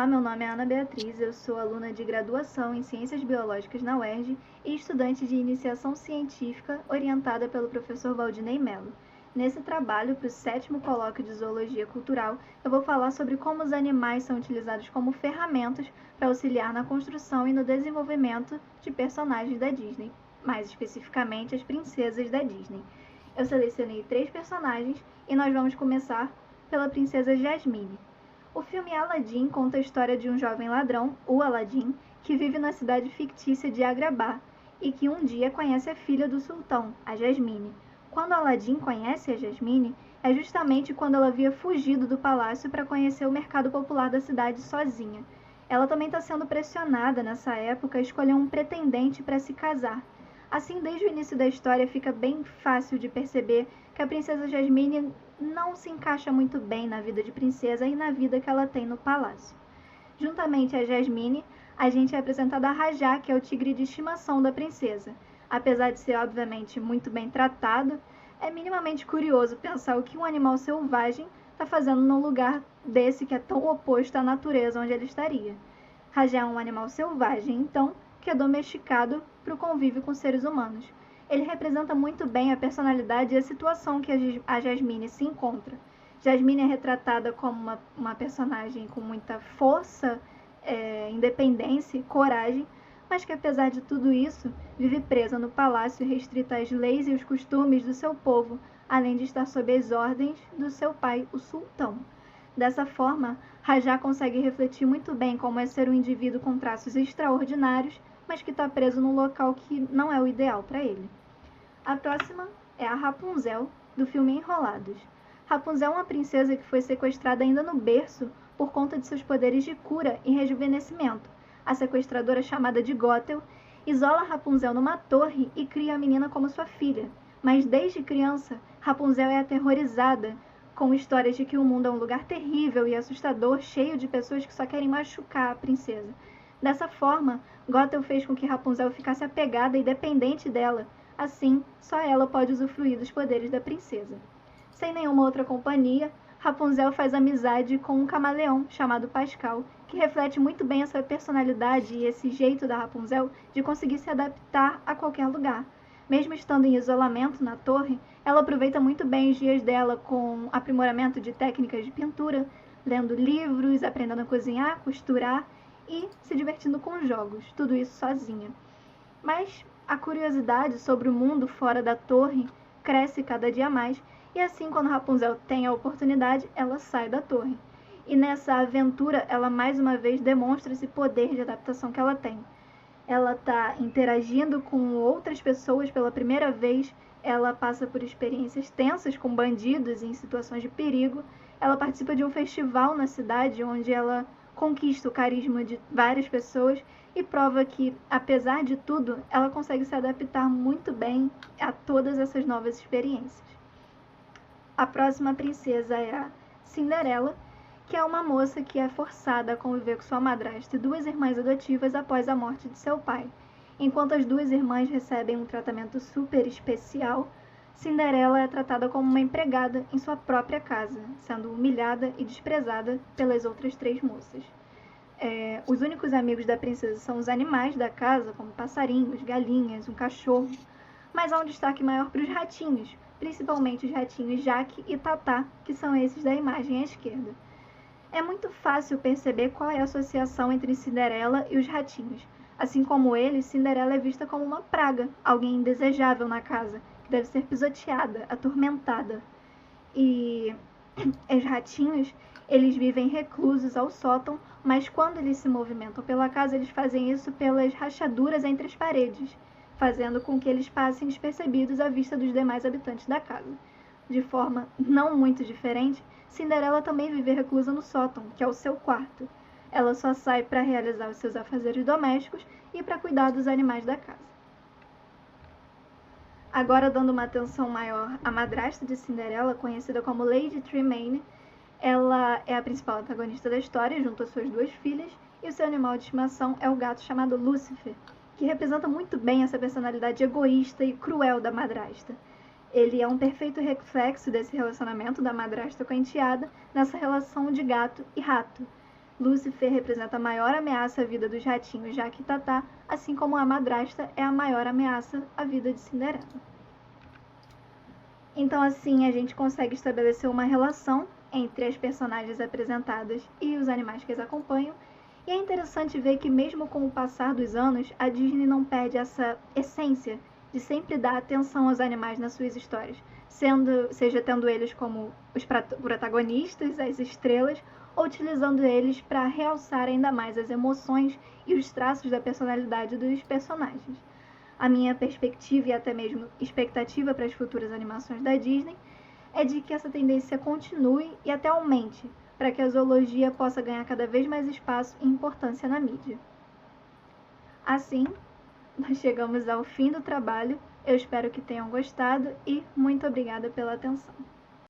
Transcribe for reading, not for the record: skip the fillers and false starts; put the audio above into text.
Olá, meu nome é Ana Beatriz, eu sou aluna de graduação em Ciências Biológicas na UERJ e estudante de iniciação científica orientada pelo professor Valdinei Mello. Nesse trabalho, para o 7º colóquio de Zoologia Cultural, eu vou falar sobre como os animais são utilizados como ferramentas para auxiliar na construção e no desenvolvimento de personagens da Disney, mais especificamente as princesas da Disney. Eu selecionei 3 personagens e nós vamos começar pela princesa Jasmine. O filme Aladdin conta a história de um jovem ladrão, o Aladdin, que vive na cidade fictícia de Agrabah e que um dia conhece a filha do sultão, a Jasmine. Quando Aladdin conhece a Jasmine, é justamente quando ela havia fugido do palácio para conhecer o mercado popular da cidade sozinha. Ela também está sendo pressionada nessa época a escolher um pretendente para se casar. Assim, desde o início da história, fica bem fácil de perceber que a princesa Jasmine não se encaixa muito bem na vida de princesa e na vida que ela tem no palácio. Juntamente a Jasmine, a gente é apresentado a Rajá, que é o tigre de estimação da princesa. Apesar de ser, obviamente, muito bem tratado, é minimamente curioso pensar o que um animal selvagem está fazendo num lugar desse que é tão oposto à natureza onde ele estaria. Rajá é um animal selvagem, então, que é domesticado para o convívio com seres humanos. Ele representa muito bem a personalidade e a situação que a Jasmine se encontra. Jasmine é retratada como uma personagem com muita força, independência e coragem, mas que apesar de tudo isso, vive presa no palácio restrita às leis e os costumes do seu povo, além de estar sob as ordens do seu pai, o sultão. Dessa forma, Rajá consegue refletir muito bem como é ser um indivíduo com traços extraordinários, mas que está preso num local que não é o ideal para ele. A próxima é a Rapunzel, do filme Enrolados. Rapunzel é uma princesa que foi sequestrada ainda no berço por conta de seus poderes de cura e rejuvenescimento. A sequestradora, chamada de Gothel, isola Rapunzel numa torre e cria a menina como sua filha. Mas desde criança, Rapunzel é aterrorizada com histórias de que o mundo é um lugar terrível e assustador, cheio de pessoas que só querem machucar a princesa. Dessa forma, Gothel fez com que Rapunzel ficasse apegada e dependente dela. Assim, só ela pode usufruir dos poderes da princesa. Sem nenhuma outra companhia, Rapunzel faz amizade com um camaleão chamado Pascal, que reflete muito bem essa personalidade e esse jeito da Rapunzel de conseguir se adaptar a qualquer lugar. Mesmo estando em isolamento na torre, ela aproveita muito bem os dias dela com aprimoramento de técnicas de pintura, lendo livros, aprendendo a cozinhar, costurar e se divertindo com jogos, tudo isso sozinha. Mas a curiosidade sobre o mundo fora da torre cresce cada dia mais, e assim, quando Rapunzel tem a oportunidade, ela sai da torre. E nessa aventura, ela mais uma vez demonstra esse poder de adaptação que ela tem. Ela está interagindo com outras pessoas pela primeira vez, ela passa por experiências tensas com bandidos em situações de perigo, ela participa de um festival na cidade onde ela conquista o carisma de várias pessoas e prova que, apesar de tudo, ela consegue se adaptar muito bem a todas essas novas experiências. A próxima princesa é a Cinderela, que é uma moça que é forçada a conviver com sua madrasta e 2 irmãs adotivas após a morte de seu pai. Enquanto as 2 irmãs recebem um tratamento super especial, Cinderela é tratada como uma empregada em sua própria casa, sendo humilhada e desprezada pelas outras 3 moças. Os únicos amigos da princesa são os animais da casa, como passarinhos, galinhas, um cachorro, mas há um destaque maior para os ratinhos, principalmente os ratinhos Jaque e Tatá, que são esses da imagem à esquerda. É muito fácil perceber qual é a associação entre Cinderela e os ratinhos. Assim como eles, Cinderela é vista como uma praga, alguém indesejável na casa, que deve ser pisoteada, atormentada. E os ratinhos, eles vivem reclusos ao sótão, mas quando eles se movimentam pela casa, eles fazem isso pelas rachaduras entre as paredes, fazendo com que eles passem despercebidos à vista dos demais habitantes da casa. De forma não muito diferente, Cinderela também vive reclusa no sótão, que é o seu quarto. Ela só sai para realizar os seus afazeres domésticos e para cuidar dos animais da casa. Agora, dando uma atenção maior à madrasta de Cinderela, conhecida como Lady Tremaine, ela é a principal antagonista da história, junto às suas 2 filhas, e o seu animal de estimação é o gato chamado Lúcifer, que representa muito bem essa personalidade egoísta e cruel da madrasta. Ele é um perfeito reflexo desse relacionamento da madrasta com a enteada, nessa relação de gato e rato. Lúcifer representa a maior ameaça à vida dos ratinhos Jaque e assim como a madrasta é a maior ameaça à vida de Cinderela. Então, assim, a gente consegue estabelecer uma relação entre as personagens apresentadas e os animais que as acompanham. E é interessante ver que, mesmo com o passar dos anos, a Disney não perde essa essência de sempre dar atenção aos animais nas suas histórias, seja tendo eles como os protagonistas, as estrelas, ou utilizando eles para realçar ainda mais as emoções e os traços da personalidade dos personagens. A minha perspectiva e até mesmo expectativa para as futuras animações da Disney é de que essa tendência continue e até aumente, para que a zoologia possa ganhar cada vez mais espaço e importância na mídia. Assim, nós chegamos ao fim do trabalho. Eu espero que tenham gostado e muito obrigada pela atenção.